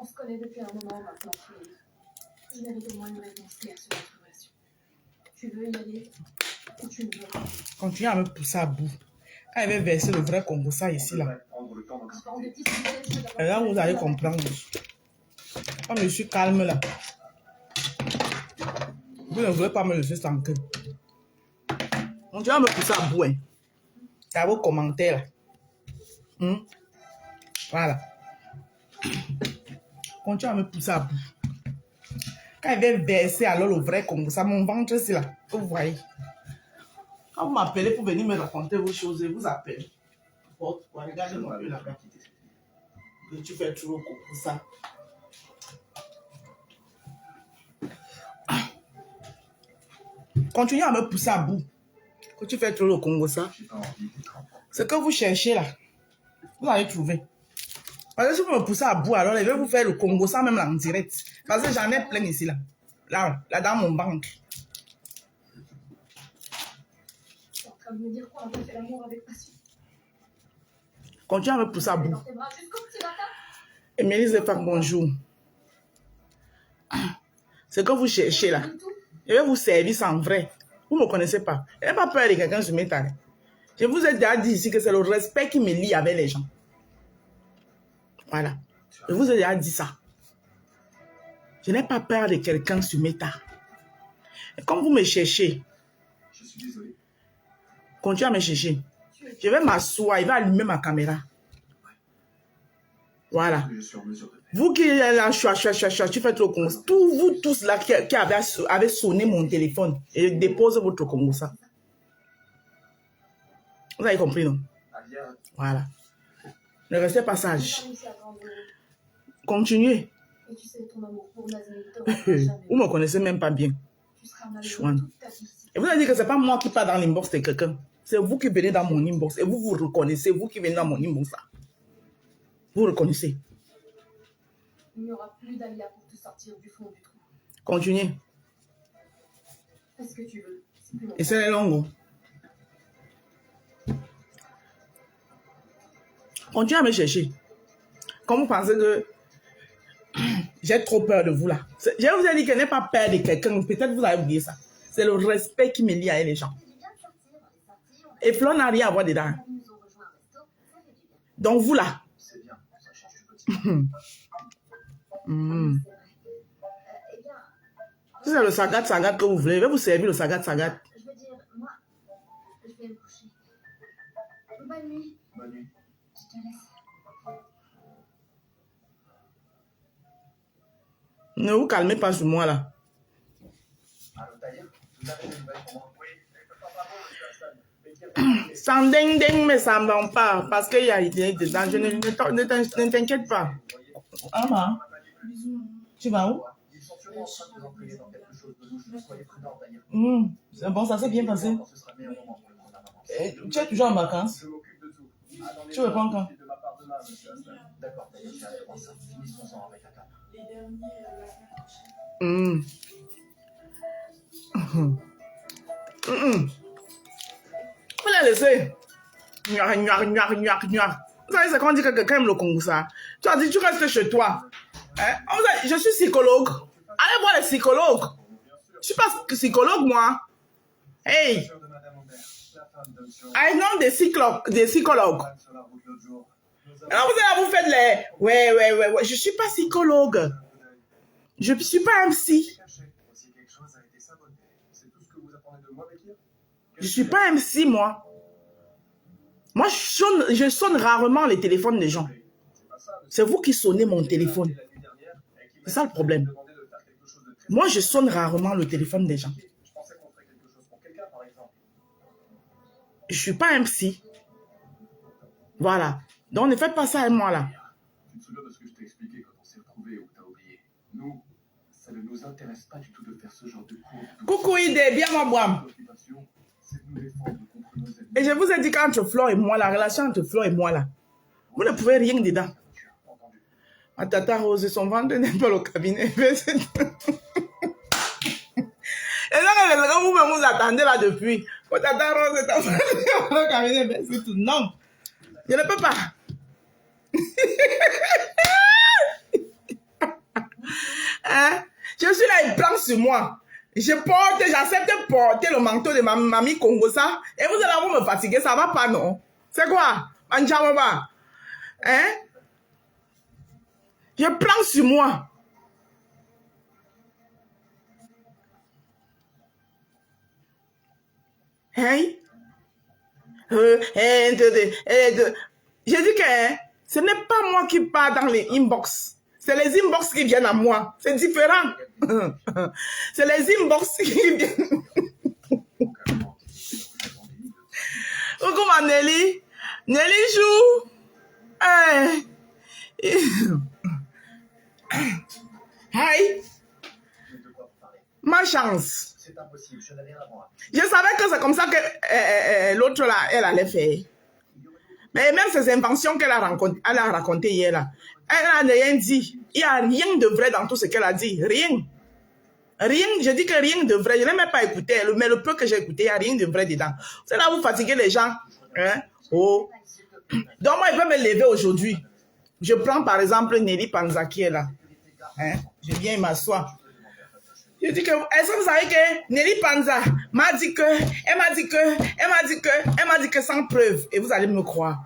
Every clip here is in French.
On se connaît depuis un moment maintenant, tous les deux. Je mérite au moins une réponse claire sur notre relation. Tu veux y aller ou tu ne veux pas? Continue à me pousser à bout. Quand il va verser le vrai Congo, ça ici, là. Et là, vous allez comprendre. Comme je suis calme, là. Vous ne voulez pas me laisser tranquille. Continue à me pousser à bout, hein. C'est à vos commentaires, là. Voilà. Continue à me pousser à bout. Quand il va verser alors le vrai Congo, ça, mon ventre, c'est là. Que vous voyez. Quand vous m'appelez pour venir me raconter vos choses, je vous appelle. Regardez-moi là-bas. Tu fais trop pour ça. Continuez à me pousser à bout. Que tu fais trop le Congo, ça. Ce que vous cherchez là, vous allez trouver. Parce que si vous me poussez à bout, alors je vais vous faire le Congo, ça même là en direct. Parce que j'en ai plein ici là. Là dans mon banque. Tu es en train de me dire quoi? On a fait l'amour avec passion. Continue à me pousser à bout. Dans tes bras jusqu'au petit bâtard. Émilie Zefak, bonjour. Ce que vous cherchez là, je vais vous servir sans vrai. Vous ne me connaissez pas. Je n'ai pas peur de quelqu'un sur mes talents. Je vous ai déjà dit ici que c'est le respect qui me lie avec les gens. Voilà. Je vous ai déjà dit ça. Je n'ai pas peur de quelqu'un sur mes tas. Et comme vous me cherchez, Je suis désolé. continuez à me chercher. Je vais m'asseoir, il va allumer ma caméra. Voilà. Je suis en mesure de faire. Vous qui êtes là, tu fais trop comme ça. Vous tous là qui avez sonné mon téléphone et dépose votre Congo ça. Vous avez compris, non? Alia, Voilà. Ne restez pas J'ai sage. pas réussi à attendre. Continuez. Et tu sais, ton amour pour Nazmi ne te rendra jamais. Vous ne me connaissez même pas bien. Tu seras malheureux Chouane. toute ta vie ici. Et vous avez dit que ce n'est pas moi qui parle dans l'inbox de quelqu'un. C'est vous qui venez dans mon inbox. Et vous vous reconnaissez, vous qui venez dans mon inbox là. Vous reconnaissez. Il n'y aura plus d'Alia pour te sortir du fond du trou. Continuez. Fais ce que tu veux. C'est plus mon Et c'est les longues. Continuez à me chercher. Comme vous pensez que j'ai trop peur de vous là. Je vous ai dit que je n'ai pas peur de quelqu'un. Peut-être vous avez oublié ça. C'est le respect qui me lie avec les gens. Et Flo n'a rien à voir dedans. Donc vous là. c'est bien. Ça change du quotidien. Si c'est le sagat que vous voulez, je vais vous servir le sagat. Je veux dire, moi, je vais me coucher. Bonne nuit. Bonne nuit. Je te laisse. Ne vous calmez pas sur moi là. Allô, Tahir, vous avez des nouvelles pour moi? Oui, mais papa, bon, je suis à Sans ding ding, mais ça ne va pas. Parce qu'il y a idée dedans. Ne t'inquiète pas. Ama, tu vas où? Ils sont sûrement en train de nous entraîner dans quelque chose de louche. Soyez prudents, Tahir. C'est bon, ça s'est bien passé. Ce sera le meilleur moment pour le prendre à maman. Tu es toujours en vacances? Je m'occupe de tout. Attendez, Tu réponds quand? de ma part demain, monsieur Aslan. D'accord, Tahir, j'ai hâte de voir ça. Finissons-en avec la table. Vous la laissez. Vous savez, c'est quand on dit que quelqu'un aime le Congo, ça. Tu as dit, tu restes chez toi. Hein? Je suis psychologue. Allez voir les psychologues. Je suis pas psychologue, moi. Hey, I know des psychologues. Alors vous allez vous faire les... Ouais. Je suis pas psychologue. Je suis pas MC. Je suis pas MC, moi. Moi, je sonne rarement les téléphones des gens. C'est vous qui sonnez mon téléphone. C'est ça le problème. Moi, je sonne rarement le téléphone des gens. Je suis pas MC. Voilà. Donc, ne faites pas ça avec moi, là. Tu te souviens de ce que je t'ai expliqué quand on s'est retrouvés ou t'as oublié? Nous, ça ne nous intéresse pas du tout de faire ce genre de cours. Coucou, Idé, bien moi, boire. C'est de nous défendre contre nos ennemis. Et je vous ai dit qu'entre Flo et moi, la relation entre Flo et moi, là, vous ne pouvez rien dedans. Ma tata Rose, son ventre n'est pas au cabinet. Et là, vous me vous attendez là depuis. Ma tata Rose est en train de au cabinet. C'est tout. Non, je ne peux pas. il prend sur moi. J'accepte de porter le manteau de ma mamie Congosa. Et vous allez me fatiguer, ça va pas, non? C'est quoi? Manjamaba. Hein? Je prends sur moi. Hein? Je dis que ce n'est pas moi qui pars dans les inbox. C'est les inbox qui viennent à moi. C'est différent. C'est les inbox qui viennent. Comment Nelly? Nelly joue. Hey. Ma chance. C'est impossible, je n'ai rien à voir. Je savais que c'est comme ça que l'autre là, elle allait faire. Mais même ces inventions qu'elle a racontées hier là, elle n'a rien dit. Il n'y a rien de vrai dans tout ce qu'elle a dit. Rien. Rien. Je dis que rien de vrai. Je n'ai même pas écouté. Mais le peu que j'ai écouté, il n'y a rien de vrai dedans. C'est là où vous fatiguez les gens. Hein? Oh. Donc moi, il peut me lever aujourd'hui. Je prends par exemple Nelly Panza qui est là. Hein? Je viens m'asseoir. Je dis que, est-ce que vous savez que Nelly Panza m'a dit que, elle m'a dit que sans preuve. Et vous allez me croire.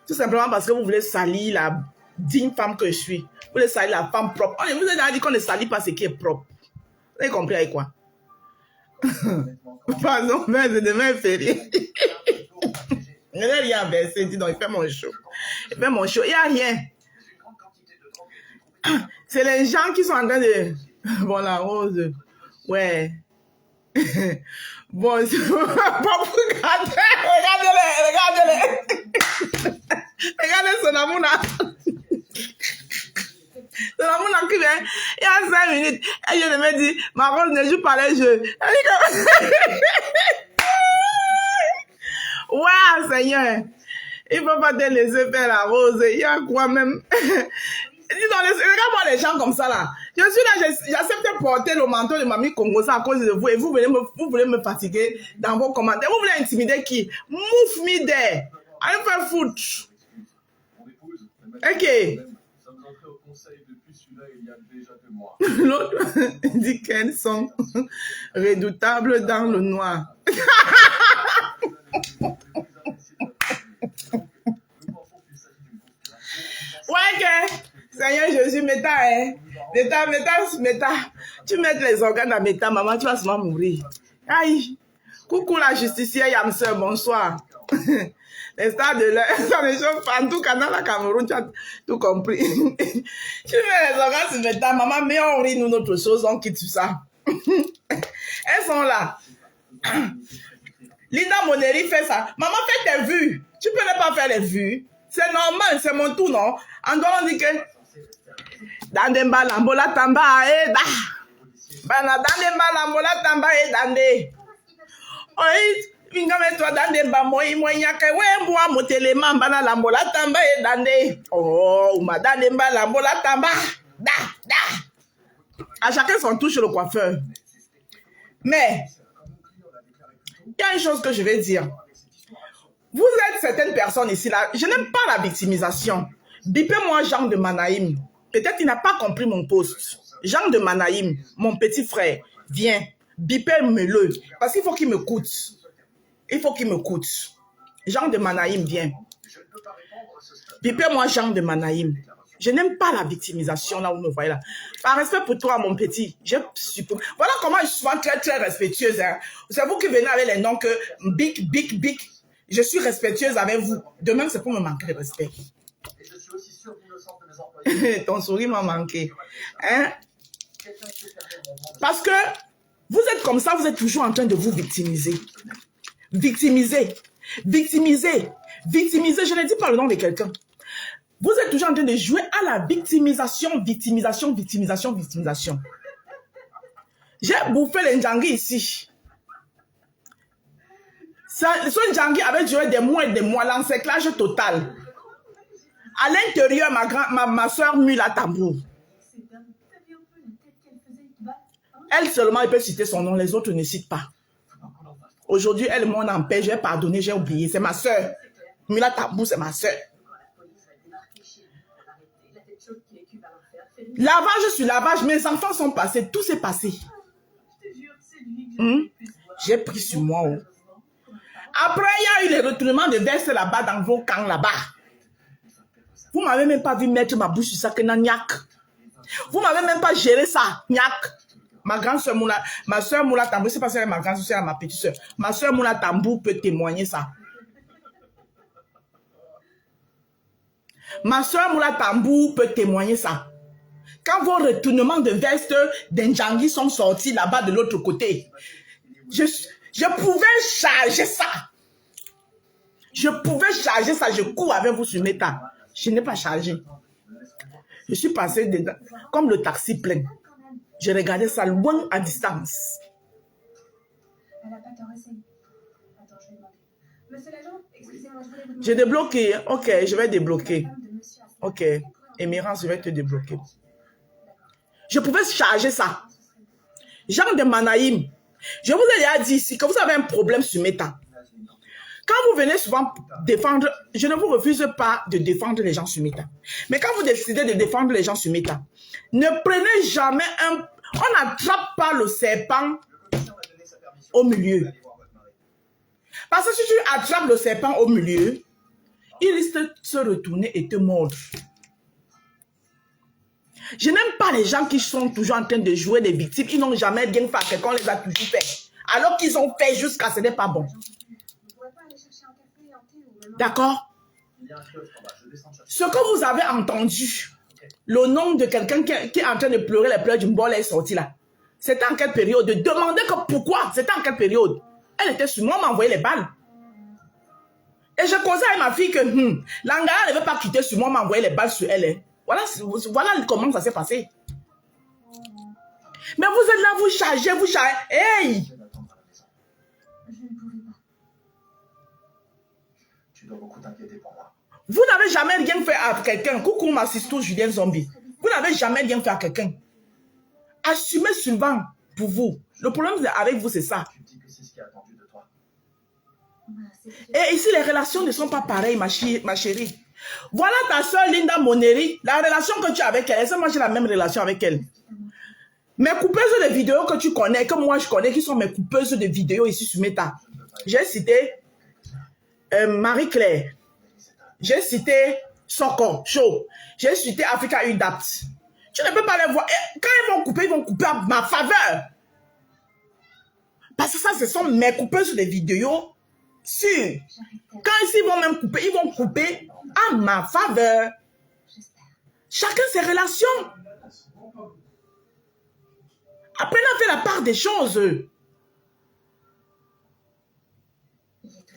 Tout simplement parce que vous voulez salir la digne femme que je suis. Vous voulez salir la femme propre. On vous a dit qu'on ne salit pas ce qui est propre. Vous avez compris avec quoi? Pardon, mais demain férié. Il n'y a rien à verser. Dis donc, il fait mon show. Il fait mon show. Il n'y a rien. C'est les gens qui sont en train de... Bon, la rose. Ouais. Bon, regardez-les. Regardez son amour là. Son amour là qui vient. Il y a 5 minutes. Et je me dis, ma rose ne joue pas les jeux. Ouais, Seigneur. Il ne faut pas te laisser faire la rose. Il y a quoi même? Regarde-moi les gens comme ça là. Je suis là, j'accepte de porter le manteau de mamie Congosa à cause de vous et vous voulez me fatiguer dans vos commentaires. Vous voulez intimider qui? Move me there. Allez faire foutre. Ok. L'autre dit qu'elles sont redoutables dans le noir. Ouais, que Seigneur Jésus, Méta, hein. Méta. Tu mets les organes à Méta, maman, tu vas souvent mourir. Aïe. Coucou la justicière Yamseur, bonsoir. Les stars de l'air, ça me chauffe pas. En tout cas, dans la Cameroun, tu as tout compris. Tu mets les organes sur Méta, maman, mais on rit nous notre chose, on quitte tout ça. Elles sont là. Linda Moneri fait ça. Maman, fais tes vues. Tu peux ne pas faire les vues. C'est normal, c'est mon tour, non? En dehors, on dit que Dandemba lambola tamba e da. Bana Dandemba lambola tamba e dande. Oi, ingame toi Dandemba moi nyaka we moi motelema bana lambola tamba e dande. Oh, ma Dandemba lambola tamba. Da. À chacun son touche le coiffeur. Mais il y a une chose que je vais dire. Vous êtes certaines personnes ici là, je n'aime pas la victimisation. Bipez-moi Jean de Manaïm. Peut-être qu'il n'a pas compris mon poste. Jean de Manaïm, mon petit frère, viens, bipez-le. Parce qu'il faut qu'il me coûte. Jean de Manaïm, viens. Bipez-moi Jean de Manaïm. Je n'aime pas la victimisation là où vous me voyez là. Par respect pour toi, mon petit, voilà comment je suis souvent très, très respectueuse. Hein. C'est vous qui venez avec les noms que big. Je suis respectueuse avec vous. Demain, c'est pour me manquer de respect. Et je suis aussi sûr d'innocence de mes employés. Ton sourire m'a manqué. Hein? Parce que vous êtes comme ça, vous êtes toujours en train de vous victimiser. Victimiser. Je ne dis pas le nom de quelqu'un. Vous êtes toujours en train de jouer à la victimisation. J'ai bouffé les Ndjangi ici. Ce Ndjangi avait duré des mois et des mois, l'encerclage total. À l'intérieur, ma soeur mue la tambour. Elle seulement, elle peut citer son nom, les autres ne citent pas. Aujourd'hui, elle m'en empêche, j'ai pardonné, j'ai oublié. C'est ma soeur. Mula Tambour, c'est ma soeur. Lavage sur lavage, mes enfants sont passés, tout s'est passé. Je te jure, c'est lui que je puisse voir. J'ai pris sur moi. Oh. Après, il y a eu les retournements de veste là-bas dans vos camps là-bas. Vous m'avez même pas vu mettre ma bouche sur ça que nyak. Vous m'avez même pas géré ça, nyak. Ma grande soeur Moula, ma soeur Moula Tambou, c'est pas ça ma grande soeur, ma petite soeur. Ma soeur Moula Tambou peut témoigner ça. Ma soeur Moula Tambou peut témoigner ça. Quand vos retournements de veste d'Indjangui sont sortis là-bas de l'autre côté, je pouvais charger ça. Je pouvais charger ça. Je cours avec vous sur Meta. Je n'ai pas chargé. Je suis passé dedans, comme le taxi plein. Je regardais ça loin à distance. Elle n'a pas tort, essaye. Attends, je vais demander. Monsieur l'agent, excusez-moi, je voulais vous demander. J'ai débloqué. Ok, je vais débloquer. Ok. Émirance, je vais te débloquer. Je pouvais charger ça. Jean de Manaïm. Je vous ai déjà dit ici que vous avez un problème sur Meta. Quand vous venez souvent défendre, je ne vous refuse pas de défendre les gens sur Meta. Mais quand vous décidez de défendre les gens sur Meta, ne prenez jamais un... On n'attrape pas le serpent au milieu. Parce que si tu attrapes le serpent au milieu, il risque de se retourner et te mordre. Je n'aime pas les gens qui sont toujours en train de jouer des victimes. Ils n'ont jamais bien fait à quelqu'un, on les a toujours fait. Alors qu'ils ont fait jusqu'à ce n'est pas bon. D'accord? Ce que vous avez entendu, le nom de quelqu'un qui est en train de pleurer les pleurs d'une bolle est sorti là. C'était en quelle période? Demandez que pourquoi? C'était en quelle période? Elle était sur moi, m'envoyait les balles. Et je conseille à ma fille que Langara ne veut pas quitter sur moi, m'envoyer les balles sur elle. Voilà comment ça s'est passé. Mais vous êtes là, vous chargez. Hey! Je ne pouvais pas. Tu dois beaucoup t'inquiéter pour moi. Vous n'avez jamais rien fait à quelqu'un. Coucou ma sister Julien Zombie. Vous n'avez jamais rien fait à quelqu'un. Assumez souvent pour vous. Le problème avec vous, c'est ça. Tu dis que c'est ce qui est attendu de toi. Et ici, les relations ne sont pas pareilles, ma chérie. Voilà ta soeur Linda Moneri. La relation que tu as avec elle, moi j'ai la même relation avec elle. Mes coupeuses de vidéos que tu connais, que moi je connais, qui sont mes coupeuses de vidéos ici sur Meta. J'ai cité Marie-Claire. J'ai cité Soko Show. J'ai cité Africa Udapt. Tu ne peux pas les voir. Et quand ils vont couper à ma faveur. Parce que ça, ce sont mes coupeuses de vidéos sûres. Quand ils vont même couper, ils vont couper à ma faveur. Chacun ses relations. Après, on a fait la part des choses.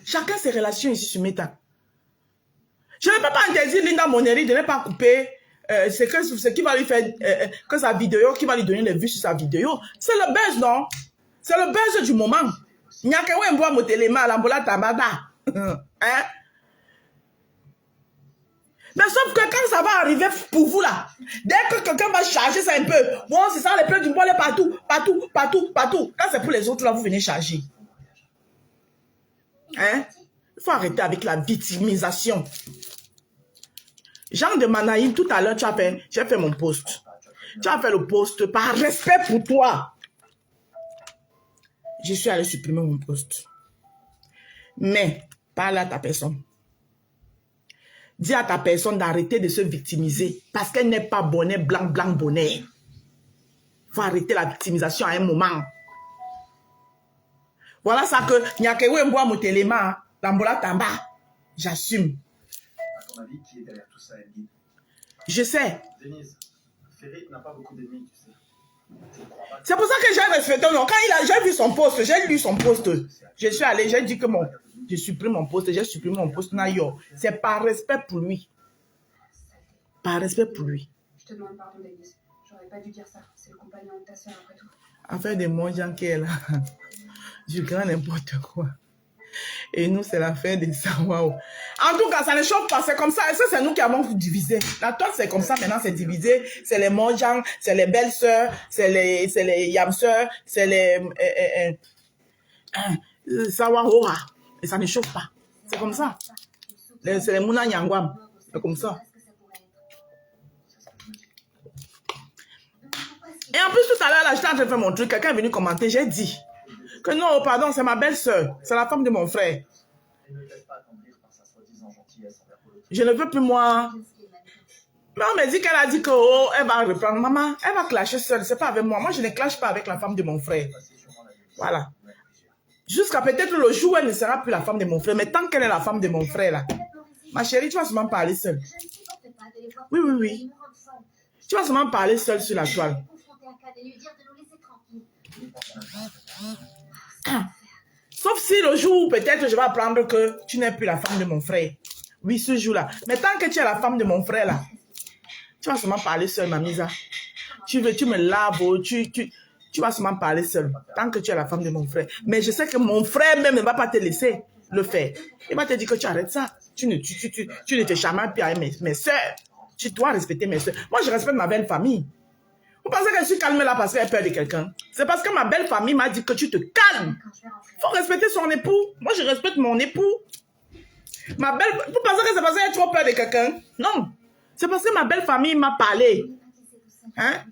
Chacun ses relations ici sur Meta. Je ne peux pas interdire Linda Moneri de ne pas couper ce qui va lui faire que sa vidéo, qui va lui donner les vues sur sa vidéo. C'est le buzz, non? C'est le buzz du moment. Nyakawe mboa motelema lambola tamada. Hein? Mais sauf que quand ça va arriver pour vous là, dès que quelqu'un va charger ça un peu, bon, c'est ça, les pleurs du bol partout. Quand c'est pour les autres là, vous venez charger. Hein? Il faut arrêter avec la victimisation. Jean de Manaïm, tout à l'heure, j'ai fait mon post. Tu as fait le post par respect pour toi. Je suis allé supprimer mon post. Mais, parle à ta personne. Dis à ta personne d'arrêter de se victimiser parce qu'elle n'est pas bonnet, blanc, bonnet. Il faut arrêter la victimisation à un moment. Voilà ça que Nyakewe Mboa Motelema, Lambola Tamba. J'assume. À ton avis, qui est derrière tout ça, Edith? Je sais. Denise, Ferit n'a pas beaucoup d'ennemis, tu sais. C'est pour ça que j'ai respecté. Quand j'ai vu son post, j'ai lu son post. Je suis allé, j'ai dit que je supprime mon post, j'ai supprimé mon post. C'est par respect pour lui. Par respect pour lui. Je te demande pardon, Denise. J'aurais pas dû dire ça. C'est le compagnon de ta soeur après tout. Enfin, de mon gens qui est là. Du grand n'importe quoi. Et nous, c'est la fin de ça. Waouh. En tout cas, ça ne choque pas. C'est comme ça. Et ça, c'est nous qui avons divisé. La toi, c'est comme ça. Maintenant, c'est divisé. C'est les Monjang, c'est les belles-sœurs, c'est les Yam-sœurs, c'est les Sawahora. Et ça ne choque pas. C'est comme ça. C'est les Mouna Nyangwam. C'est comme ça. en plus, tout à l'heure, là, j'étais en train de faire mon truc. Quelqu'un est venu commenter. J'ai dit que non, pardon, c'est ma belle-sœur. C'est la femme de mon frère. Je ne veux plus, moi. Mais on m'a dit qu'elle a dit que, oh, elle va reprendre. Maman, elle va clasher seule. C'est pas avec moi. Moi, je ne clash pas avec la femme de mon frère. Voilà. Jusqu'à peut-être le jour où elle ne sera plus la femme de mon frère. Mais tant qu'elle est la femme de mon frère, là. Ma chérie, tu vas seulement parler seule. Oui, oui, oui. Tu vas seulement parler seule sur la toile. Sauf si le jour où peut-être je vais apprendre que tu n'es plus la femme de mon frère. Oui, ce jour-là. Mais tant que tu es la femme de mon frère, là, tu vas seulement parler seule, ma misa. Tu me laves, tu vas seulement parler seule. Tant que tu es la femme de mon frère. Mais je sais que mon frère même ne va pas te laisser le faire. Il va te dire que tu arrêtes ça. Tu ne te chamailles plus avec mes soeurs. Tu dois respecter mes soeurs. Moi, je respecte ma belle famille. Vous pensez que je suis calme là parce qu'elle a peur de quelqu'un? C'est parce que ma belle famille m'a dit que tu te calmes. Il faut respecter son époux. Moi, je respecte mon époux. Vous pensez que c'est parce qu'elle a trop peur de quelqu'un? Non. C'est parce que ma belle famille m'a parlé. Hein?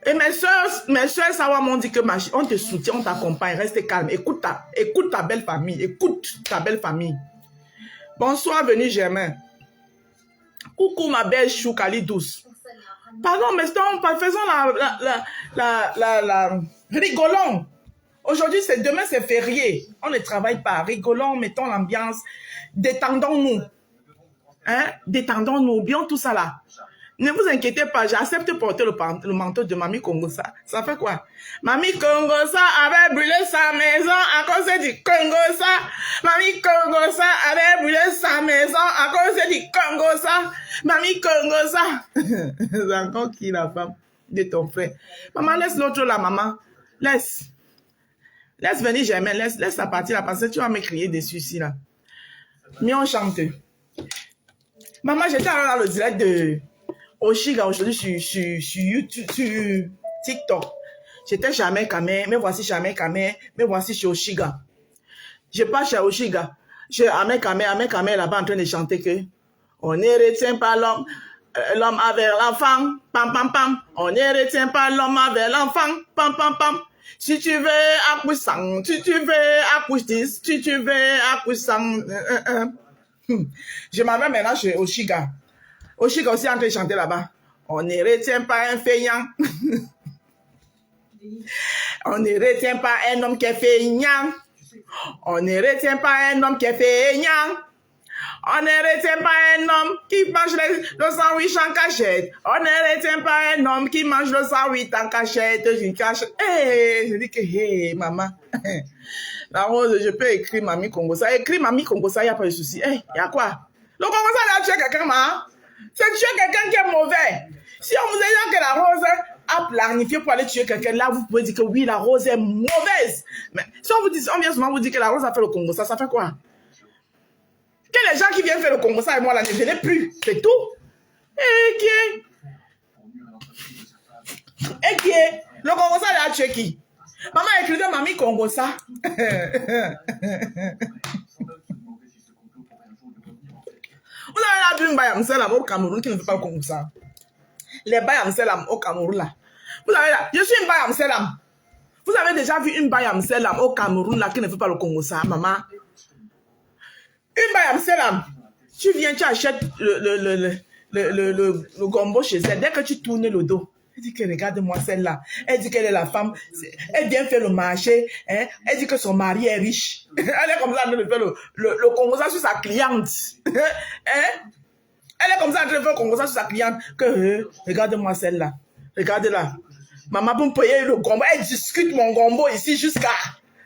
Et mes soeurs, ça m'ont dit que on te soutient, on t'accompagne, reste calme. Écoute ta belle famille. Écoute ta belle famille. Bonsoir, venu Germain. Coucou ma belle chou Kali douce. Pardon, mais faisons la rigolons. Aujourd'hui, demain c'est férié. On ne travaille pas. Rigolons, mettons l'ambiance. Détendons-nous. Hein? Détendons-nous. Oublions tout ça là. Ne vous inquiétez pas, j'accepte de porter le manteau de Mamie Congosa. Ça fait quoi? Mamie Congosa avait brûlé sa maison à cause du Congosa. Mamie Congosa avait brûlé sa maison à cause du Congosa. Mamie Congosa. C'est encore qui la femme de ton frère? Maman, laisse l'autre là, maman. Laisse venir Germain, laisse la partie là, parce que tu vas me crier dessus ici là. Mais on chante. Maman, j'étais dans le direct de Oshiga aujourd'hui sur YouTube, sur TikTok. J'étais jamais Kamé, me voici jamais Kamé, me voici chez Oshiga. Je pars chez Oshiga. J'ai Amé Kamé là-bas en train de chanter que on ne retient pas l'homme avec l'enfant, pam pam pam. On ne retient pas l'homme avec l'enfant, pam pam pam. Si tu veux accouchant, si tu veux accoucher, si tu veux accouchant. Je m'avais maintenant chez Oshiga. Oshiga aussi en train de chanter là-bas. On ne retient pas un feignant. On ne retient pas un homme qui est feignant. On ne retient pas un homme qui est feignant. On ne retient pas un homme qui mange le sandwich en cachette. On ne retient pas un homme qui mange le sandwich en cachette. Je dis que, hey, maman. La rose, je peux écrire Mamie Congosa. Écris Mamie Congosa, il n'y a pas de souci. Hey, il y a quoi? Le Congosa, il a tué quelqu'un, maman. C'est tuer quelqu'un qui est mauvais. Si on vous a dit que la rose a planifié pour aller tuer quelqu'un, là, vous pouvez dire que oui, la rose est mauvaise. Mais si on vient souvent vous dire que la rose a fait le Congosa, ça fait quoi? Que les gens qui viennent faire le Congosa et moi, là, ne venaient plus. C'est tout. Et qui est? Le Congosa, il a tué qui? Maman a écrit de Mamie Congosa. Vous avez vu un Bayamselam au Cameroun qui ne fait pas le Congosa. Les Bayamselam au Cameroun là. Vous avez là, je suis une Bayamselam. Vous avez déjà vu une Bayamselam au Cameroun là qui ne fait pas le Congosa, maman? Une Bayamselam. Tu viens, tu achètes le gombo chez elle. Dès que tu tournes le dos, elle dit que regarde-moi celle-là. Elle dit qu'elle est la femme. Elle vient faire le marché. Hein? Elle dit que son mari est riche. Elle est comme ça en train de faire le Congosa sur sa cliente. Hein? Elle est comme ça en train de faire le Congosa sur sa cliente. Que regarde-moi celle-là. Regarde-la. Maman, pour me payer le gombo, elle discute mon gombo ici jusqu'à.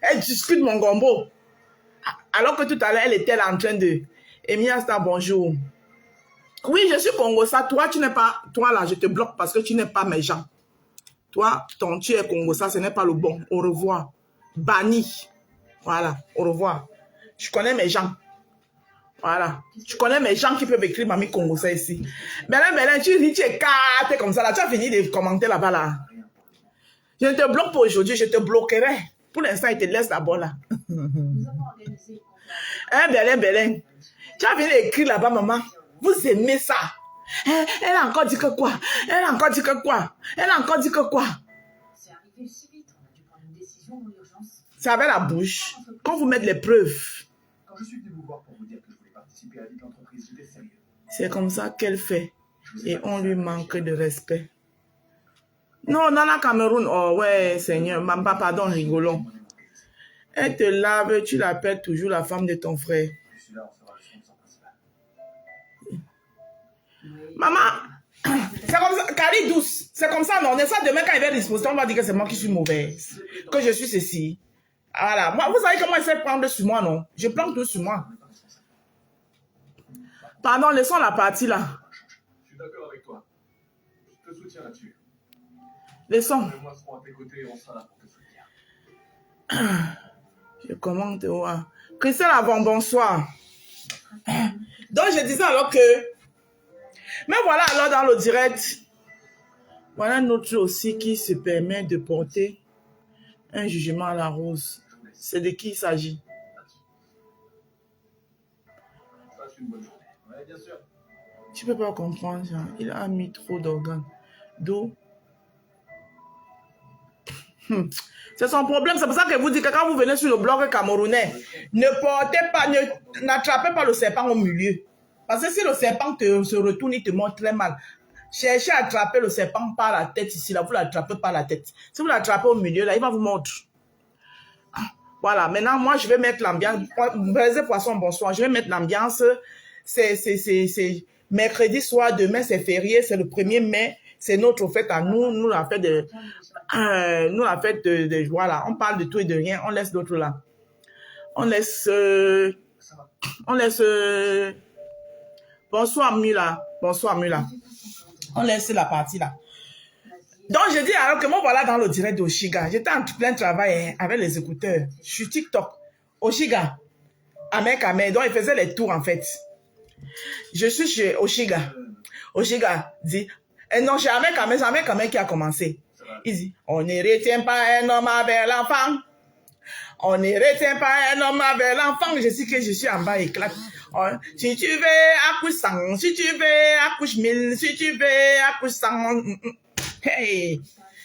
Elle discute mon gombo. Alors que tout à l'heure, elle était là en train de. Emilia Star, bonjour. Oui, je suis Congosa. Toi, tu n'es pas... Toi, là, je te bloque parce que tu n'es pas mes gens. Toi, tu es Congosa, ce n'est pas le bon. Au revoir. Banni. Voilà, au revoir. Je connais mes gens. Voilà. Je connais mes gens qui peuvent écrire Mamie Congosa ici. Belen, tu dis, tu es carté comme ça, là. Tu as fini de commenter là-bas, là. Je ne te bloque pas aujourd'hui, je te bloquerai. Pour l'instant, il te laisse d'abord, là. Hein, Belen. Tu as fini d'écrire là-bas, maman. Vous aimez ça. Elle a encore dit que quoi? Elle a encore dit que quoi? Elle a encore dit que quoi? C'est arrivé si vite, on a dû prendre une décision dans l'urgence. C'est avec la bouche. Quand vous mettez les preuves, Quand je suis venu vous voir pour vous dire que je voulais participer à la vie de l'entreprise, j'étais sérieux. c'est comme ça qu'elle fait. Je vous ai Et pas on dit lui ça, manque de respect. Non, dans la Cameroun, oh ouais, Seigneur, Mamba, pardon, rigolons. Elle te lave, tu l'appelles toujours la femme de ton frère. Je suis là, on sera le sponsor principal. Maman, c'est comme ça, Cali douce, c'est comme ça, non? On est ça demain quand il va disposer, on va dire que c'est moi qui suis mauvaise, que je suis ceci. Voilà, moi, vous savez comment elle sait prendre sur moi, non? Je prends tout sur moi. Pardon, laissons la partie là. Je suis d'accord avec toi. Je te soutiens là-dessus. Laissons. Et moi serons à tes côtés et on sera là pour te soutenir. Je commande. Ouais. Christelle avant, bonsoir. Donc, je disais alors que... Mais voilà alors dans le direct, voilà un autre aussi qui se permet de porter un jugement à la rose. C'est de qui il s'agit? Passe une bonne journée. Ouais, bien sûr. Tu peux pas comprendre, genre, il a mis trop d'organes. D'où? C'est son problème. C'est pour ça que vous dites que quand vous venez sur le blog camerounais, ne portez pas, n'attrapez pas le serpent au milieu. Parce que si le serpent se retourne, il te montre très mal. Cherchez à attraper le serpent par la tête ici, là, vous l'attrapez par la tête. Si vous l'attrapez au milieu, là, il va vous mordre. Voilà, maintenant, moi, je vais mettre l'ambiance. Braisé poisson, bonsoir. Je vais mettre l'ambiance. C'est mercredi soir, demain, c'est férié, c'est le 1er mai. C'est notre fête à nous. Nous, la fête de... nous, la fête de joie, là. On parle de tout et de rien. On laisse d'autres là. On laisse... bonsoir, Mula. Bonsoir, Mula. On laisse la partie là. Donc, je dis alors que moi, voilà dans le direct d'Oshiga. J'étais en plein travail avec les écouteurs. Je suis TikTok. Oshiga. Amen. Donc, il faisait les tours, en fait. Je suis chez Oshiga. Oshiga dit... non, chez Amen, c'est Amen qui a commencé. Il dit, on ne retient pas un homme avec l'enfant. On ne retient pas un homme avec l'enfant. Je sais que je suis en bas, éclate. Si tu veux, accouche 100. Si tu veux, accouche 1000. Si tu veux, accouche 100. Hey,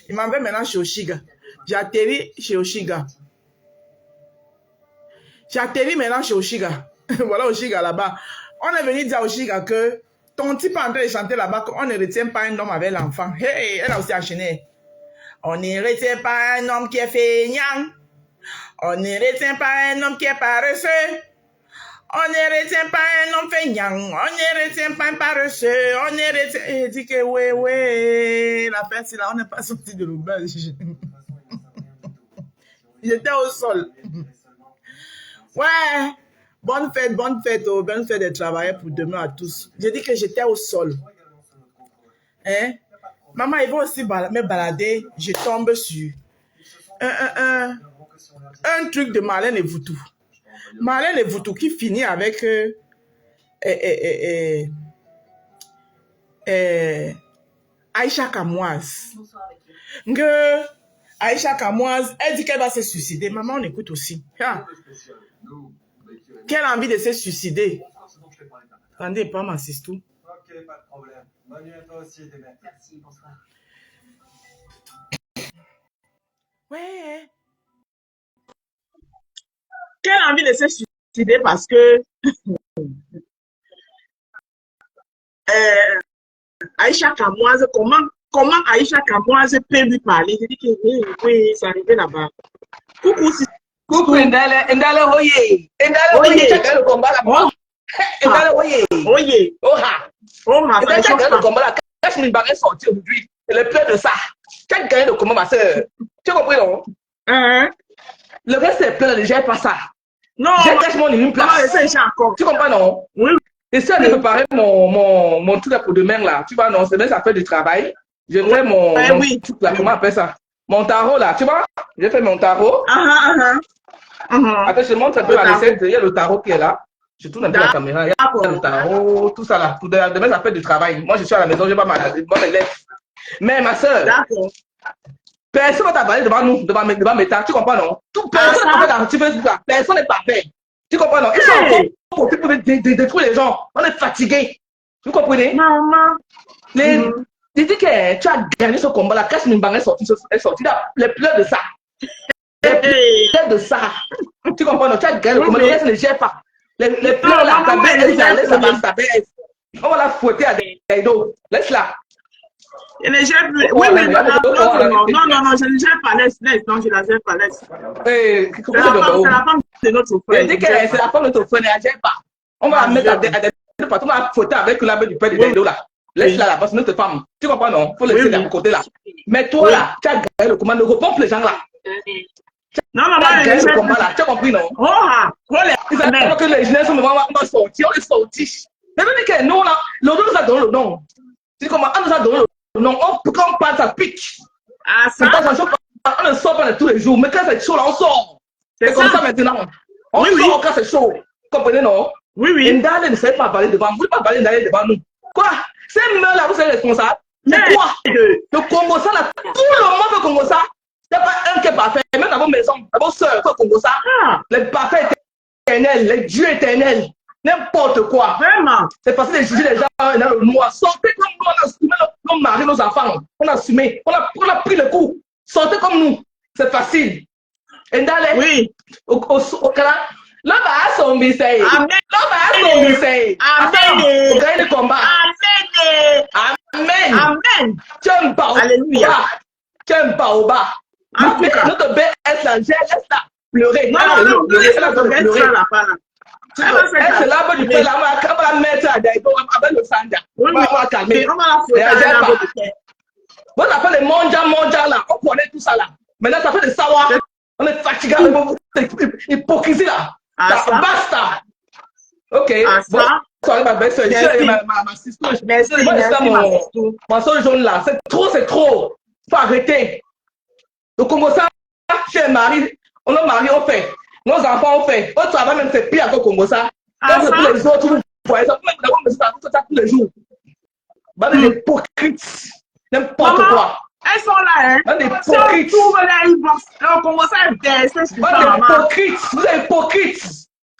il m'envoie maintenant chez Oshiga. J'ai atterri chez Oshiga. Voilà Oshiga là-bas. On est venu dire à Oshiga que ton type est en train de chanter là-bas qu'on ne retient pas un homme avec l'enfant. Hey, elle a aussi enchaîné. On ne retient pas un homme qui est feignant. On ne retient pas un homme qui est paresseux. On ne retient pas un homme feignant. On ne retient pas un paresseux. On ne retient... Il dit que oui, la personne là, on n'est pas sorti de l'auberge. J'étais au sol. Ouais. Bonne fête des travailleurs pour demain à tous. J'ai dit que j'étais au sol. Hein? Maman, il va aussi me balader. Je tombe sur un truc de Marlène et Voutou. Marlène et Voutou qui finit avec Aïcha Kamoise. Aïcha Kamoise, elle dit qu'elle va se suicider. Maman, on écoute aussi. Ah. Quelle envie de se suicider. Attendez, pas ma tout. Ok, pas de problème. Bonne nuit à toi aussi, Débé. Merci, bonsoir. Ouais. Quelle envie de se suicider parce que Aïcha Kamoise, comment Aïcha Kamoise peut lui parler? Je dis que oui, c'est arrivé là-bas. Coucou, Coucou, Ndale Oye. Ndale Oye, tu as le combat là-bas. Ndale Oye. Oye. Oha. Oha, ça ne Tu as change gagné pas. le combat là. Cache une barre sortie aujourd'hui. C'est le plein de ça. Tu as gagné le combat, ma soeur. Tu as compris, non? Le reste, c'est plein, je n'ai pas ça. Non, J'ai caché mon une place. encore. Tu comprends, non? Oui. Et si on a préparé mon truc là pour demain là, tu vois, non, c'est bien, ça fait du travail. Je fais mon truc là, comment on appelle ça? Mon tarot là, tu vois? J'ai fait mon tarot. Attends, je te montre un peu la recette. Il y a le tarot qui est là. Je tourne un peu la caméra. Il y a le tarot, tout ça là. Pour demain, ça fait du travail. Moi, je suis à la maison, je n'ai pas ma lettre. Mais ma soeur, personne ne va t'aballer devant nous, devant Meta. Tu comprends, non? Personne ne va faire tu fais ça. Personne n'est parfait. Tu comprends, non? Ils sont encore pour détruire les gens. On est fatigué. Vous comprenez? Maman. Tu dis que tu as gagné ce combat-là. Cash Mimbang est sorti là. Les pleurs de ça. Les pleurs de ça. Tu comprends? Non? Tu as gagné le combat. Le reste ne gère pas. Les pleurs là. Ta belle, laisse ta belle. On va la fouetter à des dos. Laisse-la. Je ne gère plus. Oui, non, je ne gère pas. Laisse. Non, je ne la gère pas. Laisse. C'est la femme de notre frère. Je dis que c'est la femme de notre frère. Ne la gère pas. On va la mettre à des partout. On va la fouetter avec la belle du père de Daido là. Laisse-la là, parce que notre femme. Tu comprends, non? Faut laisser de côté là. Mais toi là, tu as gagné le combat. Ne repompe les gens là. Non, tu as gagné le combat là. Tu as compris, non? Ils savent que les jeunes sont sortis. On les sortit. Mais je dis que nous là, le nom nous a donné le nom. Tu dis comment? On nous a donné le nom. Quand on parle, ça pique. On ne sort pas de tous les jours. Mais quand c'est chaud là, on sort. C'est comme ça maintenant. On sort quand c'est chaud. Vous comprenez, non? Oui. Ndale ne savait pas parler devant. Vous ne pouvez pas parler Ndale devant nous. Quoi? Ces mecs là, vous êtes responsables? C'est quoi? Le Congo ça là, tout le monde veut Congo ça. Il n'y a pas un qui est parfait. Même dans vos maisons, dans vos soeurs, il Congo ça. Les parfaits éternels, les dieux éternels. N'importe quoi. Vraiment. C'est facile de juger les gens dans le noir. Sortez comme nous, on a assumé nos maris, nos enfants. On a assumé. On a pris le coup. Sortez comme nous. C'est facile. Et dans les, au Canada, l'homme a son message. L'homme a son message. Amen. Vous gagnez le combat. Amen. Tu es un baobab. Alléluia. Tu es un baobab. Notre belle est la laisse-la pleurer. Non, laisse-la pleurer. C'est là du père, on va la mettre à Daido avec le Sanda. On va la calmer. On va la fouetter. Bon, ça fait les mondial là. On connaît tout ça là. Maintenant, ça fait des savoirs. On est fatigué avec l'hypocrisie là. Basta. Ok. Bon, soirée, ma belle soeur. Ma sister. Merci. Mon soeur jaune là. C'est trop. Faut arrêter. Le Congo ça, chez le mari, on a marié, on fait. Nos enfants ont fait. Au travail, même c'est pire qu'au Congo ça. Quand tous les autres, vous voyez ça. Même d'abord, mais ça tous les jours. Bah, des hypocrites. N'importe quoi. Elles sont là, hein. Des hypocrites. Le Congo ça est baissé. Des hypocrites. Vous êtes hypocrites.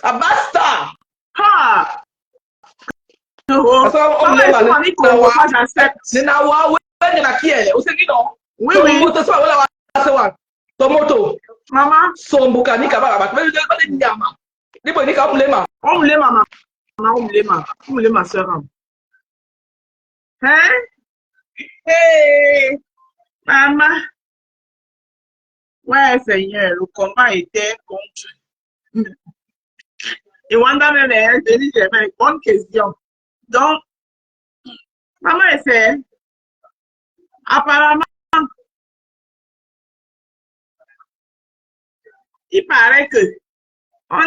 Ah, basta. Tomoto. Maman. Sombuka ni kabara ba. Mais je nyama. Ni bo ni ka mulema. On mulema maman. On mulema sœur. Hein? Hey. Maman. Ouais, Seigneur, le combat était contre. Et Wanda même elle dit j'avais une bonne question. Donc maman essaie. Apparemment il paraît que, on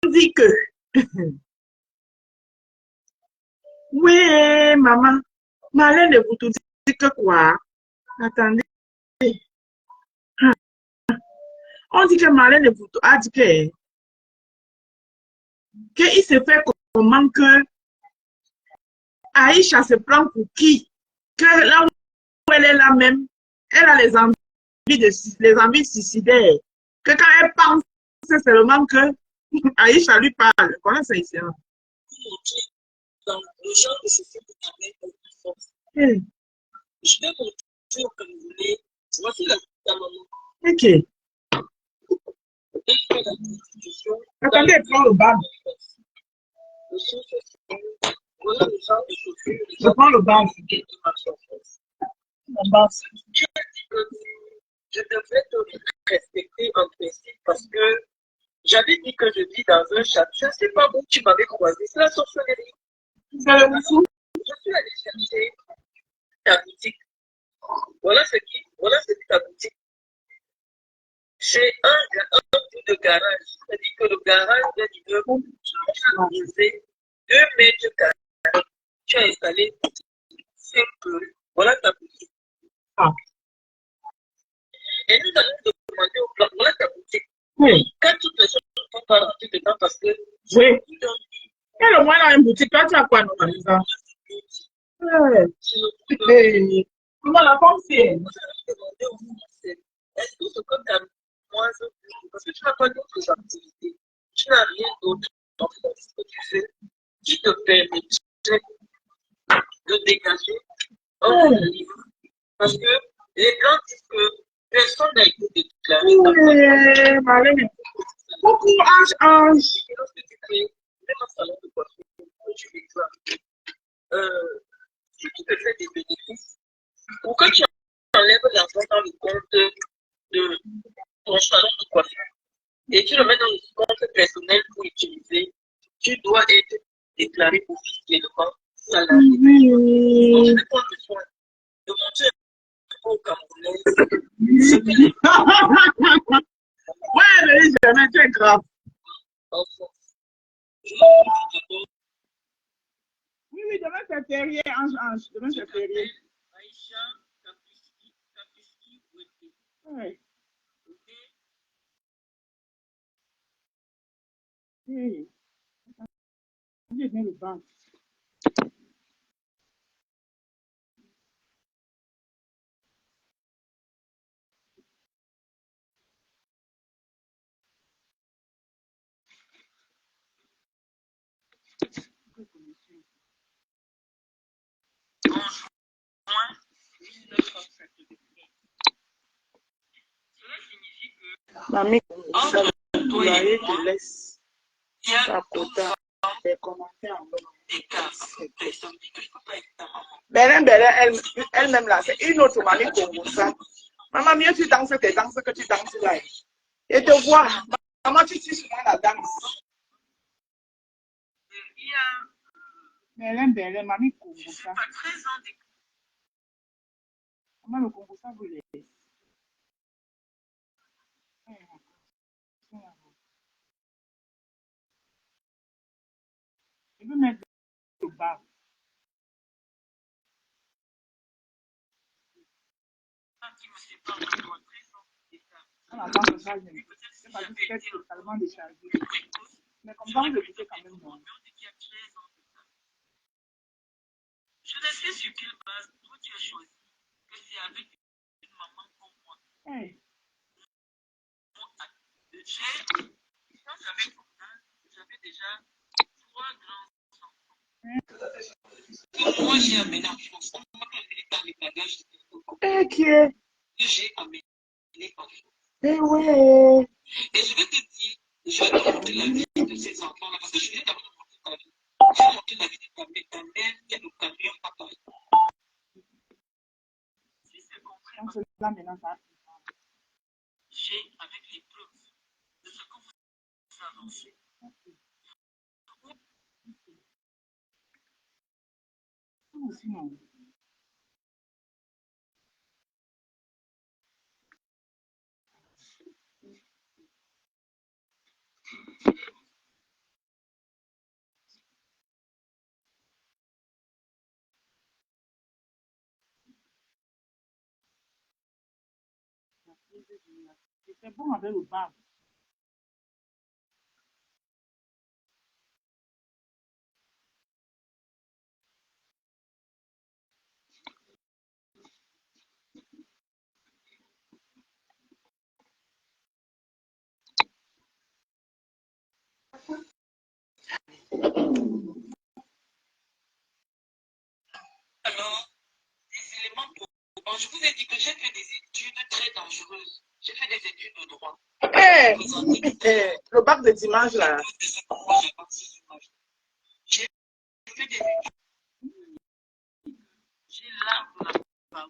dit que, oui, maman, Marlène de vous tout dit que quoi? Attendez. On dit que Marlène de vous a dit que il se fait comment que Aïcha se prend pour qui? Que là où elle est là même, elle a les envies suicidaires. Que quand elle pense, c'est seulement que Aïcha lui parle. Comment c'est ici? Dans le genre de ceci que tu avais comme force. Je vais montrer comme vous voulez. Voici la maman. Ok. Attendez, prends le bas. Voilà le genre de chaussures. Je prends le bas. Je devrais te respecter en principe parce que j'avais dit que je vis dans un château. Je ne sais pas où tu m'avais croisé. C'est la sorcellerie. Je suis allée chercher ta boutique. Voilà ce que ta boutique. J'ai un bout de garage. C'est-à-dire que le garage d'un immeuble, tu 2 mètres carrés. Tu as installé 5 peu. Voilà ta boutique. Et nous allons demander au plan, voilà ta boutique. Quand toutes les choses ne sont pas rentrées dedans parce que... Oui. Et le moins dans une boutique, toi, tu as quoi, non, Marisa? Comment la femme c'est? Nous allons demander au ministère, est-ce que ce que tu as moins parce que tu n'as pas d'autres activités, tu n'as rien d'autre en fait, ce que tu fais, qui te permettrait de dégager un livre. Parce que les Blancs disent que personne n'a été déclaré. Coucou, Ange. Et lorsque tu crées même un salon de coiffure, tu déclares. Si tu te fais des bénéfices, ou que tu enlèves l'argent dans le compte de ton salon de coiffure et tu le mets dans le compte personnel pour utiliser, tu dois être déclaré officiellement salarié. Donc, je vais prendre le soin de montrer aux Camerounais ce que les Ouais, mais jamais, tu es grave. en France. Oui, demain c'est férié, Ange. Demain c'est férié. Aïcha Kapuski Wete. Ouais. Ok. Oui. Je viens le banc. En juin 1952. Cela signifie que Mamie, entre toi et moi, te laisse il y a ta 12 quota ans des commentaires en bas. d'écart. Personne ne dit que je ne peux pas être ta maman. Belen, elle-même là, c'est une autre mamie Congosa. Maman, mieux tu danses tes danses que tu danses là. Et te vois, maman, tu suis souvent la danse. Il y a, Belen, mamie je ne sais Congosa. pas, 13 ans d'écart. Maman, le Congosa vous laisse. Je veux mettre le bas. Qui me sépare de toi, 13 ans d'écart. On attend que ça vienne. Peut-être si C'est pas juste j'avais être été totalement déchargé. précoce, Mais comme ça, j'aurais vous le pu poussez te quand même dire, moins. mais on dit qu'il y a 13 ans d'écart. Je ne sais sur quelle base toi tu as choisi que c'est avec une maman comme moi. Hey. Quand j'avais ton âge, j'avais déjà 3 grands enfants. Que moi j'ai amené en France. On m'a pas amené dans les bagages Et qui est? que j'ai amené en France. Eh ouais. Et je vais te dire, je vais te montrer la vie de ces enfants-là, parce que je vais d'abord te montrer ta vie. Je vais montrer la vie de ta mère qui est le camion papa. Si c'est compris, Donc, là, maintenant, ça. j'ai avec les preuves de ce que vous avancez. Aussi, non. C'est bon avec le bas. Alors, des éléments probants. Je vous ai dit que j'ai fait des études très dangereuses. J'ai fait des études de droit. Hey, le bac de dimanche là. J'ai fait des études. J'ai l'art de la parole.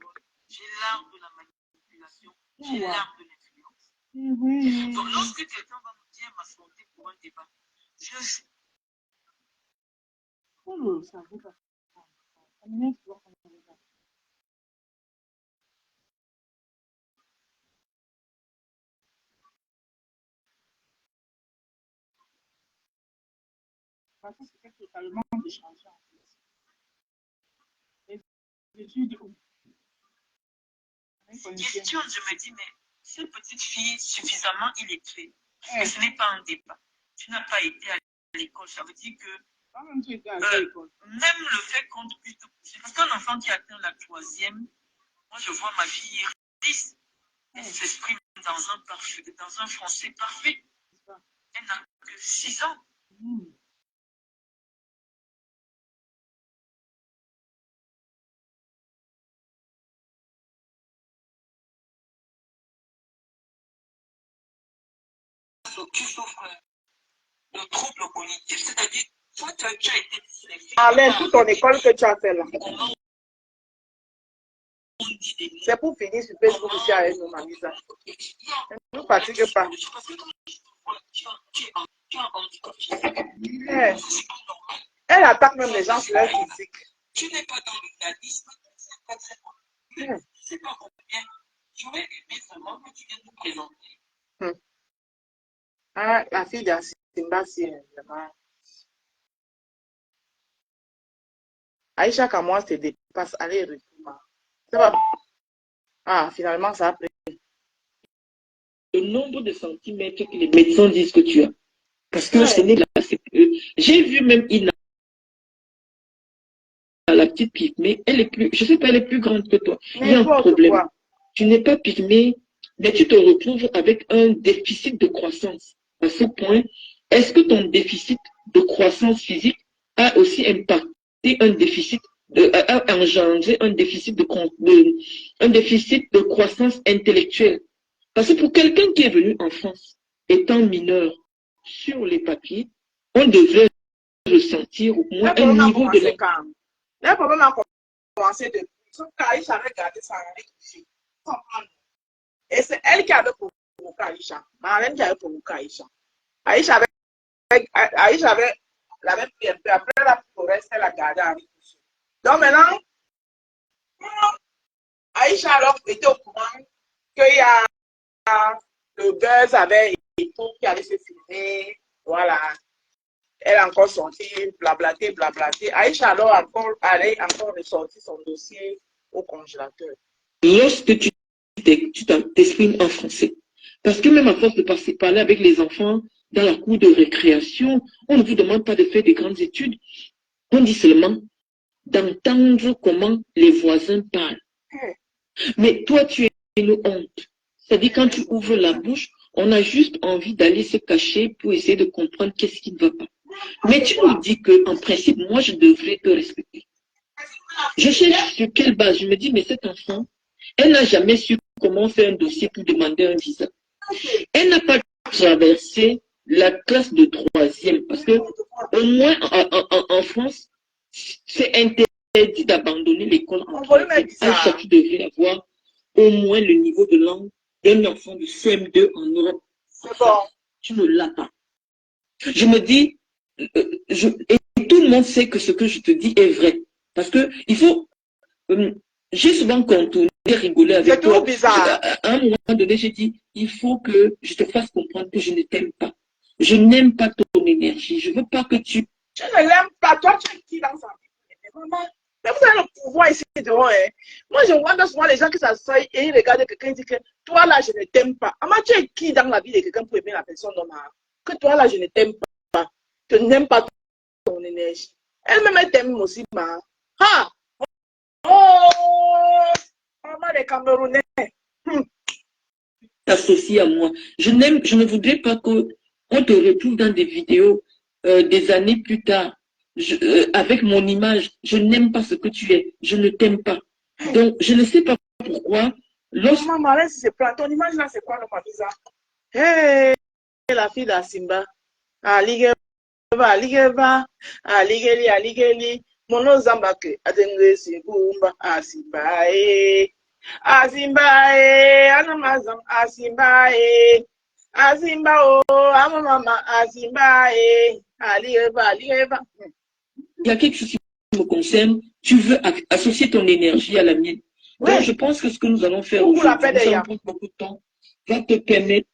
J'ai l'art de la manipulation. J'ai l'art de l'influence. Donc, lorsque quelqu'un va me dire m'affronter pour un débat, je joue. Oh, ça vaut pas. Ça m'énerve souvent quand on regarde. Parce que c'était totalement déchangé en fait. Les études où? Cette question, je me dis, mais cette petite fille suffisamment illettrée, mais ce n'est pas un débat. Tu n'as pas été à l'école, ça veut dire que même le fait qu'on puisse te pousser, parce qu'un enfant qui atteint la 3e, moi je vois ma fille iris, elle s'exprime dans un français parfait. Elle n'a que 6 ans. tu souffres de troubles cognitifs, c'est-à-dire, toi, tu as été dyslexique. Allez, toute ton école que tu as fait là. C'est pour finir sur Facebook ici avec nous, Mamisa. Ne nous fatigue pas. Elle attaque même les gens sur leur physique. Tu n'es pas dans le sadisme, c'est pas bien. J'aurais aimé seulement que tu viennes nous présenter. Ah, la fille d'Asimba, c'est vraiment. Aïcha Kamoa se dépasse. Allez, retourne. C'est pas. Ah, finalement, ça a pris. Le nombre de centimètres que les médecins disent que tu as. Parce que ce n'est là, j'ai vu même Ina, la petite pygmée, elle est plus, je sais pas, elle est plus grande que toi. Il y a un problème. Quoi? Tu n'es pas pygmée, mais tu te retrouves avec un déficit de croissance. À ce point, est-ce que ton déficit de croissance physique a aussi impacté un déficit, a engendré un déficit de croissance intellectuelle? Parce que pour quelqu'un qui est venu en France, étant mineur sur les papiers, on devrait ressentir au moins un niveau de la... Le problème a commencé depuis. Sauf qu'Aïcha avait gardé sa réflexion. Et c'est elle qui avait provoqué Aïcha. Marlène qui avait provoqué Aïcha. Aïcha avait la même pris un peu. Après, la reste, elle a gardé en réflexion. Donc maintenant, Aïcha alors était au courant qu'il y a le buzz avec et tout qui allait se filmer. Voilà. Elle a encore sorti, blablaté. Aïcha alors allait encore ressortir son dossier au congélateur. Lorsque tu t'exprimes en français, parce que même à force de parler avec les enfants dans la cour de récréation, on ne vous demande pas de faire des grandes études. On dit seulement d'entendre comment les voisins parlent. Mais toi, tu es une honte. C'est-à-dire quand tu ouvres la bouche, on a juste envie d'aller se cacher pour essayer de comprendre qu'est-ce qui ne va pas. Mais tu nous dis qu'en principe, moi, je devrais te respecter. Je cherche sur quelle base. Je me dis, mais cet enfant, elle n'a jamais su comment faire un dossier pour demander un visa. Elle n'a pas traversé la classe de 3e. Parce que, au moins, en France, c'est interdit d'abandonner l'école en 3e. Aïcha, tu devrais avoir au moins le niveau de langue d'un enfant de CM2 en Europe. C'est bon. Tu ne l'as pas. Je me dis, et tout le monde sait que ce que je te dis est vrai. Parce que il faut, j'ai souvent contourné, rigolé avec toi. C'est bizarre. À un moment donné, j'ai dit, il faut que je te fasse comprendre que je ne t'aime pas. Je n'aime pas ton énergie. Je ne veux pas que tu... Je ne l'aime pas. Toi, tu es qui dans sa vie? Maman, mais vous avez le pouvoir ici dehors. Hein. Moi, je vois souvent les gens qui s'assoient et ils regardent quelqu'un et disent que toi là, je ne t'aime pas. Maman, tu es qui dans la vie de quelqu'un pour aimer la personne normale? Que toi là, je ne t'aime pas. Je n'aime pas ton énergie. Elle-même, elle t'aime aussi, ma. Ah! Oh! Maman, les Camerounais. T'associer à moi. Je ne voudrais pas qu'on te retrouve dans des vidéos des années plus tard. Avec mon image, je n'aime pas ce que tu es. Je ne t'aime pas. Donc, je ne sais pas pourquoi. Maman, c'est pas ton image là, c'est quoi le Mavisa? Hey, la fille d'Asimba. Aligeva, aligeli. Mono zambake, atenge sibumba, Asimbae. Anamazam, Asimbae. Asimba, amama, Asimbae. Aligeva. Il y a quelque chose qui me concerne. Tu veux associer ton énergie à la mienne. Oui. Donc, je pense que ce que nous allons faire aujourd'hui, ça prend beaucoup de temps, va te permettre.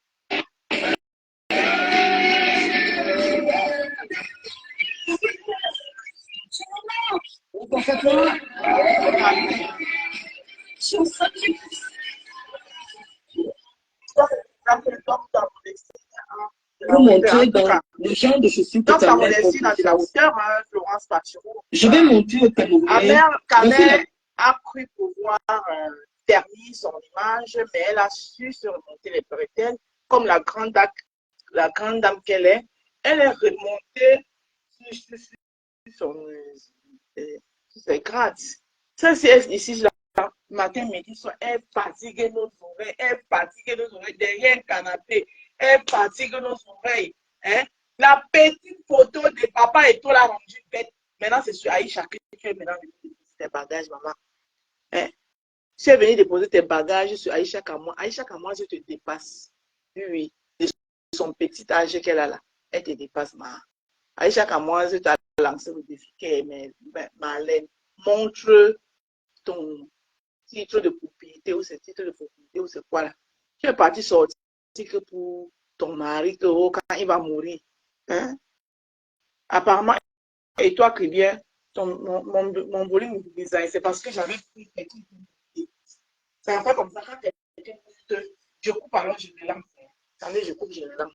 Pour montrer dans le genre de chaussures que ta mère porte. Je vais monter au Cameroun. Kamel a cru pouvoir ternir son image, mais elle a su surmonter les bretelles comme la grande dame qu'elle est. Elle est remontée sur ses grades. Ça, c'est ici, là, matin, midi, soir, elle fatigue nos oreilles derrière un canapé. est partie que nos oreilles. Hein? La petite photo de papa et toi l'a rendu bête. Maintenant, c'est sur Aïcha que tu es maintenant venu déposer tes bagages, maman. Hein? Tu es venu déposer tes bagages sur Aïcha Kamwa. Aïcha Kamwa, je te dépasse. Oui, oui. De son petit âge qu'elle a là, elle te dépasse, maman. Aïcha Kamwa, je t'ai lancé le défi. Marlène, montre ton titre de propriété ou c'est titre de propriété ou c'est quoi là. Tu es parti sortir que pour ton mari, que quand il va mourir. Hein? Apparemment, et toi qui viens, mon volume de design, c'est parce que j'avais pris quelqu'un. C'est un peu comme ça, quand quelqu'un coûte, je coupe alors je le lance. Attendez, je coupe, je le lance.